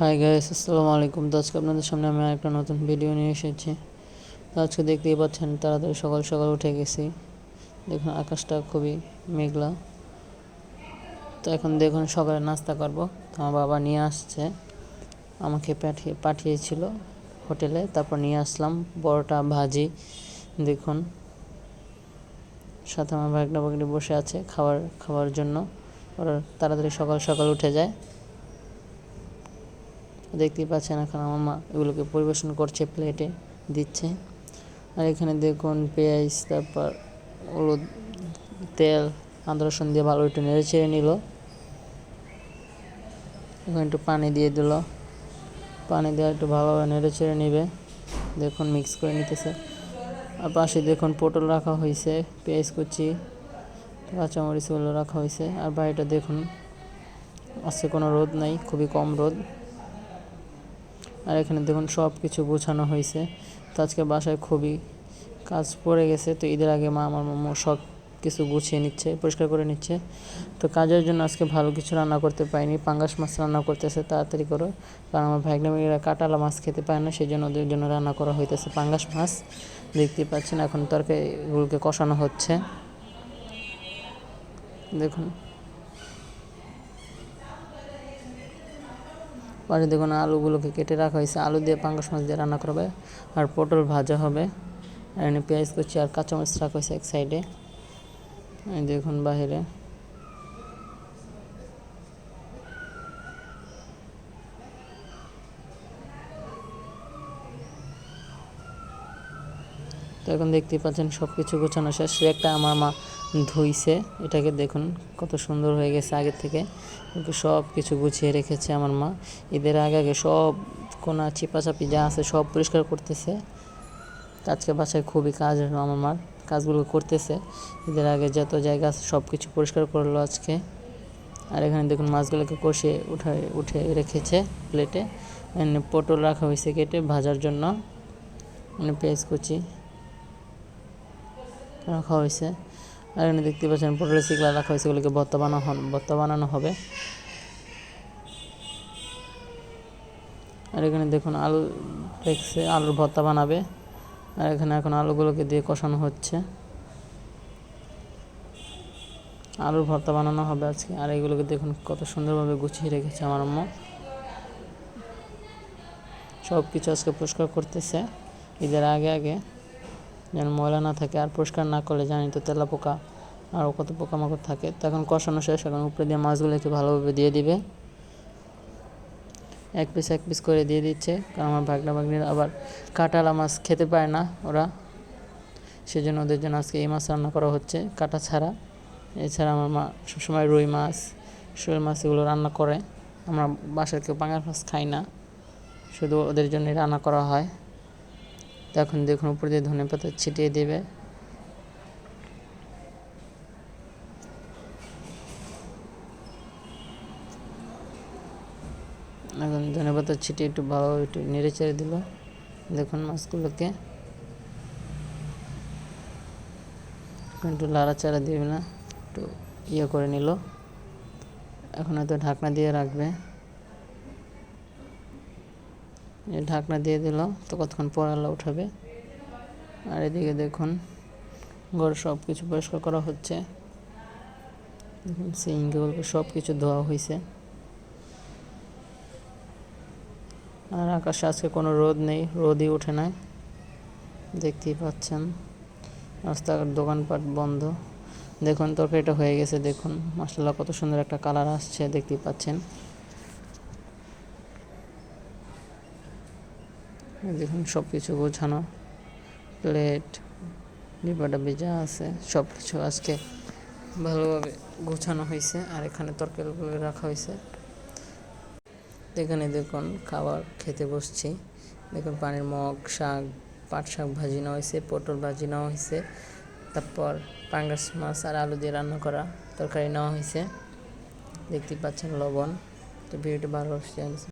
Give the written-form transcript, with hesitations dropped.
Hi guys, আসসালামু আলাইকুম। তো আজকে আপনাদের সামনে আমি একটা নতুন ভিডিও নিয়ে এসেছি। তো আজকে দেখতেই পাচ্ছেন তাড়াতাড়ি সকাল সকাল উঠে গেছি। দেখুন আকাশটা খুবই মেঘলা। তো এখন দেখুন সকালে নাস্তা করব। তো আমার বাবা নিয়ে আসছে, আমাকে পাঠিয়েছিল হোটেলে, তারপর নিয়ে আসলাম পরোটা ভাজি। দেখুন সাথে আমার ভাগনা ভাগ্নি বসে আছে খাওয়ার জন্য। ওরা তাড়াতাড়ি সকাল সকাল উঠে যায়। দেখতেই পাচ্ছেন এখন আমার মা এগুলোকে পরিবেশন করছে, প্লেটে দিচ্ছে। আর এখানে দেখুন পেঁয়াজ, তারপর হলুদ, তেল, আদা রসুন দিয়ে ভালো একটু নেড়ে চেড়ে নিল। এখন একটু পানি দিয়ে দিল, পানি দিয়ে একটু ভালোভাবে নেড়ে চেড়ে নিবে। দেখুন মিক্স করে নিতেছে। আর পাশে দেখুন পটল রাখা হয়েছে, পেঁয়াজ কুচি, কাঁচামরিচগুলো রাখা হয়েছে। আর বাড়িটা দেখুন আজকে কোনো রোদ নাই, খুবই কম রোদ। আর এখানে দেখুন সব কিছু গোছানো হয়েছে। তো আজকে বাসায় খুবই কাজ পড়ে গেছে। তো ঈদের আগে আমার মাম্মু সব কিছু গুছিয়ে নিচ্ছে, পরিষ্কার করে নিচ্ছে। তো কাজের জন্য আজকে ভালো কিছু রান্না করতে পারিনি। পাঙ্গাস মাছ রান্না করতেছে তাড়াতাড়ি করে, কারণ আমার ভাগ্না মেয়েরা কাঁটালা মাছ খেতে পায় না, সেই জন্য ওদের জন্য রান্না করা হইতেছে পাঙ্গাস মাছ। দেখতেই পাচ্ছেন এখন তরকারিগুলোকে কষানো হচ্ছে। দেখুন পাশে দেখুন আলুগুলোকে কেটে রাখা হয়েছে, আলু দিয়ে পাঙ্গাস মাছ দিয়ে রান্না করবে। আর পটল ভাজা হবে। আর এখানে পেঁয়াজ কুচি আর কাঁচামরিচ রাখা হয়েছে এক সাইডে। দেখুন বাহিরে তো এখন দেখতেই পাচ্ছেন সব কিছু গোছানো শেষ। একটা আমার মা ধুইছে, এটাকে দেখুন কত সুন্দর হয়ে গেছে আগের থেকে। কিন্তু সব কিছু গুছিয়ে রেখেছে আমার মা। ঈদের আগে সব কোনা চিপাচাপি যা আছে সব পরিষ্কার করতেছে। আজকে বাসায় খুবই কাজ, আমার মার কাজগুলো করতেছে। ঈদের আগে যত জায়গা আছে সব কিছু পরিষ্কার করলো আজকে। আর এখানে দেখুন মাছগুলোকে কষিয়ে উঠে রেখেছে প্লেটে। এখানে পটল রাখা হয়েছে কেটে ভাজার জন্য, পেঁয়াজ কুচি রাখা হয়েছে। আর এখানে দেখতে পাচ্ছেন পটলের শিকলা রাখা হয়েছে, ওগুলোকে ভর্তা বানানো হবে। আর এখানে দেখুন আলু রেখেছে, আলুর ভর্তা বানাবে। আর এখানে এখন আলুগুলোকে দিয়ে কষানো হচ্ছে, আলুর ভর্তা বানানো হবে আজকে। আর এগুলোকে দেখুন কত সুন্দরভাবে গুছিয়ে রেখেছে আমার আম্মু। সব কিছু আজকে পরিষ্কার করতেছে ঈদের আগে যেন ময়লা না থাকে। আর পরিষ্কার না করলে জানি তো তেলাপোকা আরও কত পোকামাকড় থাকে। তখন কষানো শেষ, এখন উপরে দিয়ে মাছগুলোকে ভালোভাবে দিয়ে দিবে। এক পিস করে দিয়ে দিচ্ছে, কারণ আমার ভাগনা ভাগ্নিরা আবার কাঁটালা মাছ খেতে পায় না ওরা, সেজন্য ওদের জন্য আজকে এই মাছ রান্না করা হচ্ছে কাঁটা ছাড়া। এছাড়া আমার মা সবসময় রুই মাছ, শোল মাছ এগুলো রান্না করে। আমরা বাসার কেউ পাঙ্গাস মাছ খাই না, শুধু ওদের জন্যই রান্না করা হয়। তো এখন দেখুন উপর দিয়ে ধনেপাতা ছিটিয়ে দেবে। এখন ধনেপাতা ছিটিয়ে একটু ভালোভাবে একটু নেড়ে চেড়ে দিল। দেখুন মাছগুলোকে একটু লাড়াচাড়া দিবে না, একটু করে নিল। এখন হয়তো ঢাকনা দিয়ে রাখবে। ঢাকনা দিয়ে দিল, তো কতক্ষণ পর আল্লাহ উঠাবে। আর এদিকে দেখুন ঘর সব কিছু পরিষ্কার করা হচ্ছে। সিঙ্কগুলো সব কিছু ধোয়া হয়েছে। আর আকাশে আজকে কোনো রোদ নেই, রোদই ওঠে না, দেখতেই পাচ্ছেন। রাস্তাঘাট দোকানপাট বন্ধ। দেখুন তরকারিটা হয়ে গেছে, দেখুন মাশাআল্লাহ কত সুন্দর একটা কালার আসছে, দেখতেই পাচ্ছেন। দেখুন সব কিছু গোছানো, প্লেট ডিবাটা যা আছে সব কিছু আজকে ভালোভাবে গোছানো হয়েছে। আর এখানে তরকারিগুলো রাখা হয়েছে। এখানে দেখুন খাবার খেতে বসছি। দেখুন পানির মগ, শাক, পাট শাক ভাজি নেওয়া হয়েছে, পটল ভাজি নেওয়া হয়েছে, তারপর পাঙ্গাস মাছ আর আলু দিয়ে রান্না করা তরকারি নেওয়া হয়েছে। দেখতেই পাচ্ছেন লবণ। তো ভিডিওটি ভালো লাগছে।